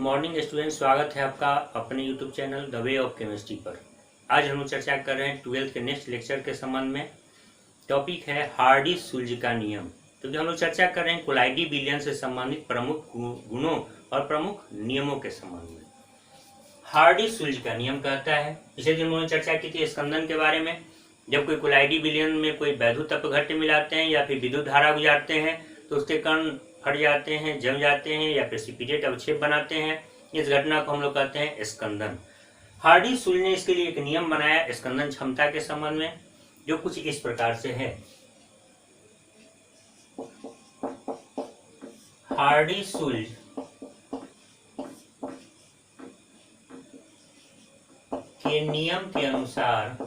Morning student, स्वागत है आपका अपने YouTube channel the way of chemistry पर। आज हम लोग चर्चा कर रहे हैं 12th के नेक्स्ट लेक्चर के संबंध में। टॉपिक है हार्डी-सुल्ज का नियम। तो हम लोग चर्चा कर रहे हैं कोलाइडी विलयन से संबंधित प्रमुख गुणों और प्रमुख नियमों के संबंध में। हार्डी-सुल्ज का नियम कहता है, पिछले दिन हम लोगों ने चर्चा की थी स्कंदन के बारे में। जब कोई कोलाइडी विलयन में कोई वैद्युत अपघट्य मिलाते हैं या फिर विद्युत धारा गुजारते हैं तो उसके कण फट जाते हैं, जम जाते हैं या प्रेसिपिटेट अवक्षेप बनाते हैं। इस घटना को हम लोग कहते हैं स्कंदन। हार्डी-सुल्ज ने इसके लिए एक नियम बनाया स्कंदन क्षमता के संबंध में, जो कुछ इस प्रकार से है। हार्डी-सुल्ज के नियम के अनुसार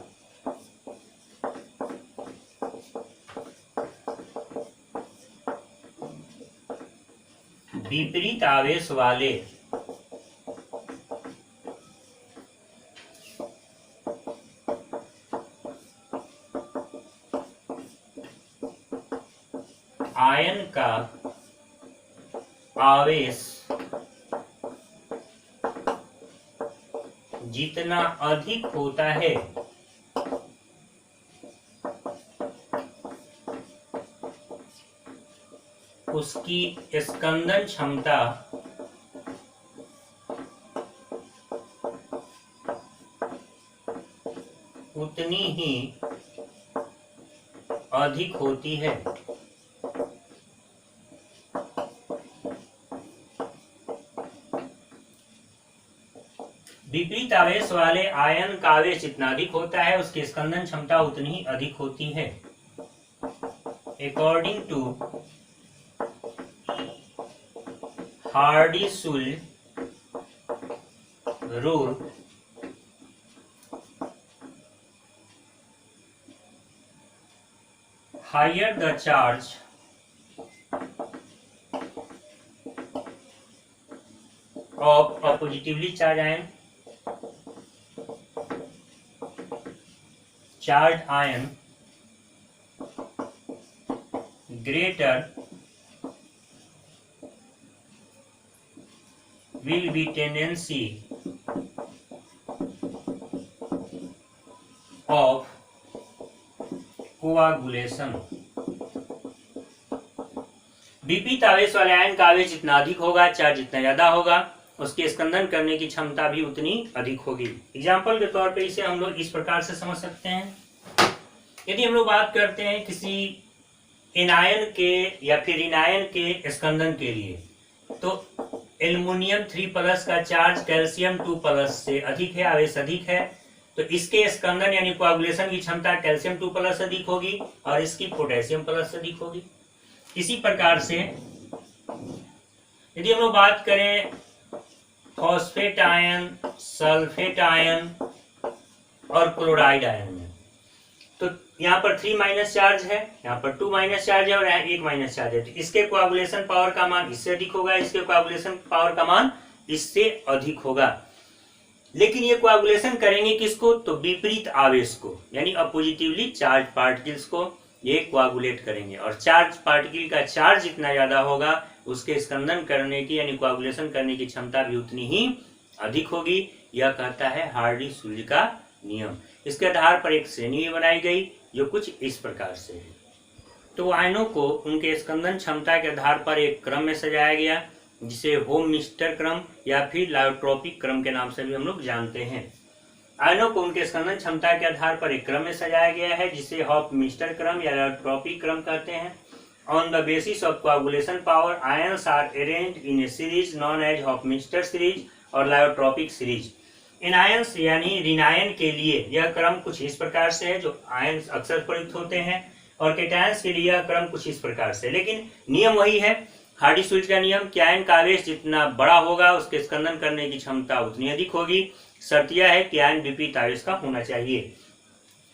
विपरीत आवेश वाले आयन का आवेश जितना अधिक होता है उसकी स्कंदन क्षमता उतनी ही अधिक होती है। विपरीत आवेश वाले आयन का आवेश जितना अधिक होता है उसकी स्कंदन क्षमता उतनी ही अधिक होती है। According to Hardy Schulze rule, higher the charge of a positively charged ion, greater will be tendency of coagulation। विपरीत आवेश वाले आयन का आवेश जितना अधिक होगा, चार्ज जितना ज्यादा होगा, उसके स्कंदन करने की क्षमता भी उतनी अधिक होगी। एग्जाम्पल के तौर पे इसे हम लोग इस प्रकार से समझ सकते हैं। यदि हम लोग बात करते हैं किसी एनायन के या फिर इनायन के स्कंदन के लिए, तो एल्युमिनियम 3+ का चार्ज कैल्शियम 2+ से अधिक है, आवेश अधिक है, तो इसके स्कंदन यानी कोआगुलेशन की क्षमता कैल्शियम 2+ अधिक होगी और इसकी पोटेशियम प्लस अधिक होगी। इसी प्रकार से यदि हम लोग बात करें फॉस्फेट आयन, सल्फेट आयन और क्लोराइड आयन में, तो यहाँ पर 3- चार्ज है, यहाँ पर 2- चार्ज है और यहाँ 1- चार्ज है, तो इसके कोआगुलेशन पावर का मान इससे अधिक होगा, इसके कोआगुलेशन पावर का मान इससे अधिक होगा। लेकिन ये कोआगुलेशन करेंगे किसको? तो विपरीत आवेश को, यानी अपोजिटिवली चार्ज पार्टिकल्स को ये कोआगुलेट करेंगे। और चार्ज पार्टिकल का चार्ज जितना ज्यादा होगा उसके स्कंदन करने की यानी कोआगुलेशन करने की क्षमता भी उतनी ही अधिक होगी। यह कहता है हार्डी-सुल्ज का नियम। इसके आधार पर एक श्रेणी बनाई गई जो कुछ इस प्रकार से है। तो आयनों को उनके स्कंदन क्षमता के आधार पर एक क्रम में सजाया गया, जिसे होम-मिस्टर क्रम या फिर लायोट्रोपिक क्रम के नाम से भी हम लोग जानते हैं। आयनों को उनके स्कंदन क्षमता के आधार पर एक क्रम में सजाया गया है, जिसे हॉफ-मिस्टर क्रम या लायोट्रोपिक क्रम कहते हैं। On the basis of coagulation power, ions are arranged in a series known as Hofmeister series और लायोट्रोपिक सीरीज। एनायंस यानी ऋणायन के लिए यह क्रम कुछ इस प्रकार से है, जो आयन अक्सर प्रयुक्त होते हैं, और केटायंस के लिए यह क्रम कुछ इस प्रकार से। लेकिन नियम वही है, हार्डी-सुल्ज का नियम कि आयन का आवेश जितना बड़ा होगा उसके स्कंदन करने की क्षमता उतनी अधिक होगी। शर्त यह है कि आयन विपरीत आवेश का होना चाहिए।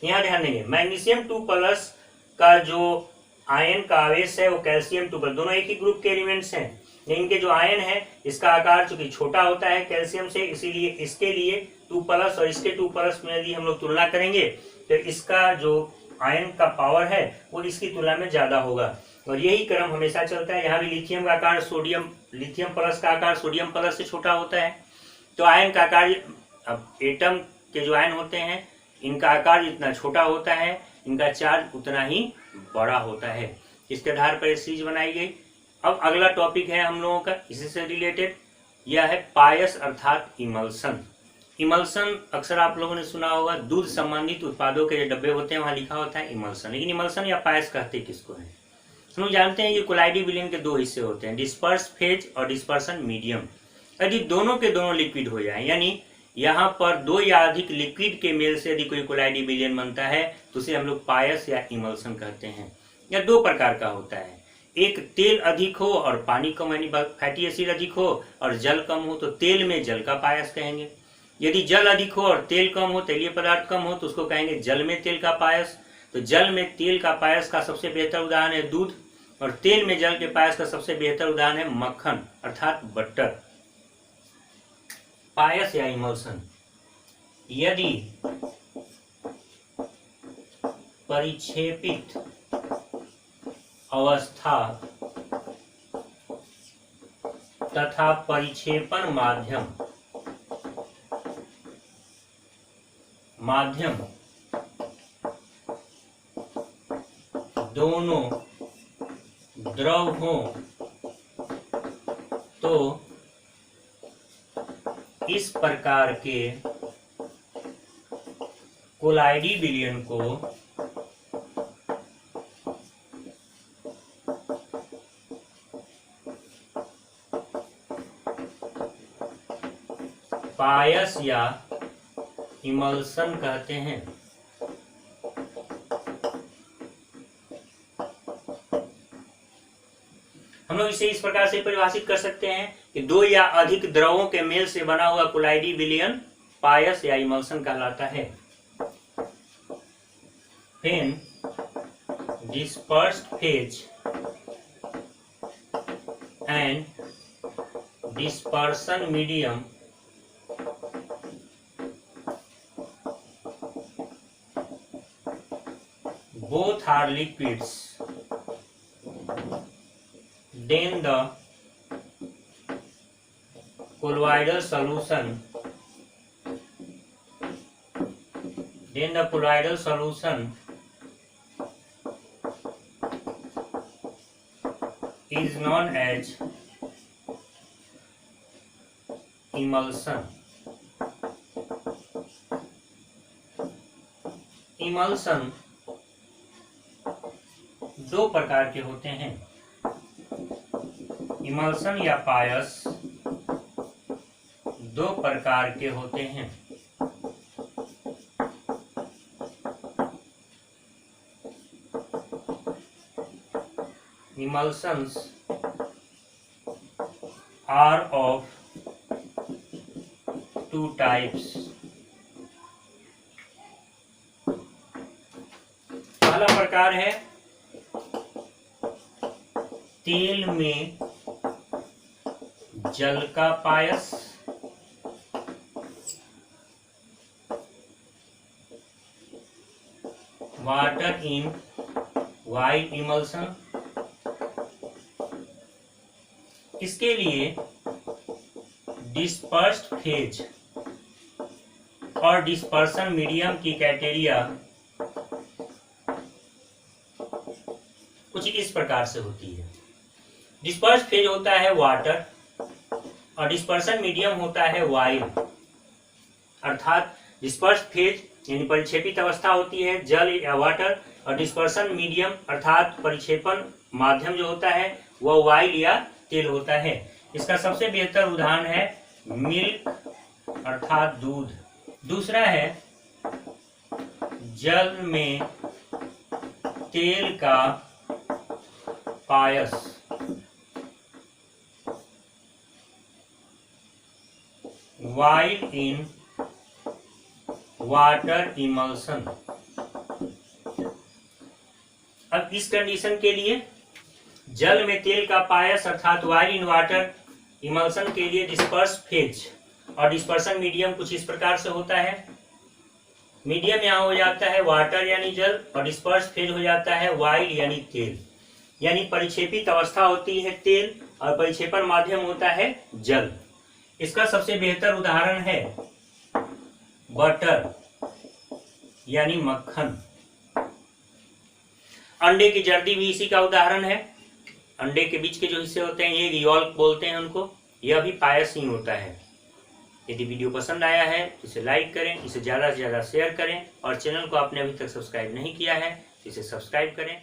यहाँ ध्यान देंगे, मैग्नीशियम 2+ का जो आयन का आवेश है वो कैल्शियम 2+, दोनों एक ही ग्रुप के एलिमेंट्स हैं। इनके जो आयन है इसका आकार चूंकि छोटा होता है कैल्शियम से, इसीलिए इसके लिए 2+ और इसके 2+ में यदि हम लोग तुलना करेंगे तो इसका जो आयन का पावर है वो इसकी तुलना में ज्यादा होगा। और यही क्रम हमेशा चलता है। यहाँ भी लिथियम का आकार लिथियम प्लस का आकार सोडियम प्लस से छोटा होता है, तो आयन का आकार, अब एटम के जो आयन होते हैं इनका आकार जितना छोटा होता है इनका चार्ज उतना ही बड़ा होता है। इसके आधार पर सीरीज बनाई गई। अब अगला टॉपिक है हम लोगों का इसी से रिलेटेड, यह है पायस अर्थात इमल्सन। इमल्सन अक्सर आप लोगों ने सुना होगा, दूध संबंधित उत्पादों के जो डब्बे होते हैं वहां लिखा होता है इमल्सन, लेकिन इमल्सन या पायस कहते किसको है? हम लोग जानते हैं कि कोलाइडी विलयन के दो हिस्से होते हैं, डिस्पर्स फेज और डिस्पर्सन मीडियम। यदि दोनों के दोनों लिक्विड हो जाए, यानी यहाँ पर दो या अधिक लिक्विड के मेल से यदि कोई कोलाइडी विलयन बनता है तो उसे हम लोग पायस या इमल्सन कहते हैं। यह दो प्रकार का होता है, एक तेल अधिक हो और पानी कम यानी फैटी एसिड अधिक हो, और जल कम हो तो तेल में जल का पायस कहेंगे। यदि जल अधिक हो और तेल कम हो, तेलीय पदार्थ कम हो, तो उसको कहेंगे जल में तेल का पायस। तो जल में तेल का पायस का सबसे बेहतर उदाहरण है दूध, और तेल में जल के पायस का सबसे बेहतर उदाहरण है मक्खन अर्थात बटर। पायस या इमल्सन, यदि परिक्षेपित अवस्था तथा परिक्षेपण माध्यम दोनों द्रव हो तो इस प्रकार के कोलाइडी विलयन को पायस या इमल्सन कहते हैं। हम लोग इसे इस प्रकार से परिभाषित कर सकते हैं कि दो या अधिक द्रवों के मेल से बना हुआ कोलाइडी विलयन पायस या इमल्सन कहलाता है। When dispersed phase and dispersion medium both are liquids, then the colloidal solution is known as emulsion. Emulsion दो प्रकार के होते हैं, इमल्सन या पायस दो प्रकार के होते हैं। Emulsions are of two types. पहला प्रकार है तेल में जल का पायस, वाटर इन वाइट इमल्सन। इसके लिए डिस्पर्स्ड फेज और डिस्पर्सन मीडियम की क्राइटेरिया कुछ इस प्रकार से होती है। डिस्पर्स्ड फेज होता है वाटर और डिस्पर्सन मीडियम होता है वाइल। अर्थात डिस्पर्स्ड फेज यानी परिक्षेपित अवस्था होती है जल या वाटर, और डिस्पर्सन मीडियम अर्थात परिक्षेपण माध्यम जो होता है वह वाइल या तेल होता है। इसका सबसे बेहतर उदाहरण है मिल्क अर्थात दूध। दूसरा है जल में तेल का पायस, वाइल इन वाटर इमल्सन। अब इस कंडीशन के लिए जल में तेल का पायस अर्थात वाइल इन वाटर इमल्सन के लिए डिस्पर्स फेज और डिस्पर्सन मीडियम कुछ इस प्रकार से होता है। मीडियम यहाँ हो जाता है वाटर यानी जल, और डिस्पर्स फेज हो जाता है वाइल यानी तेल। यानी परिक्षेपित अवस्था होती है तेल और परिक्षेपण माध्यम होता है जल। इसका सबसे बेहतर उदाहरण है बटर यानी मक्खन। अंडे की जर्दी भी इसी का उदाहरण है। अंडे के बीच के जो हिस्से होते हैं ये यॉल्क बोलते हैं उनको, यह भी पायस ही होता है। यदि वीडियो पसंद आया है तो इसे लाइक करें, इसे ज़्यादा से ज़्यादा शेयर करें और चैनल को आपने अभी तक सब्सक्राइब नहीं किया है तो इसे सब्सक्राइब करें।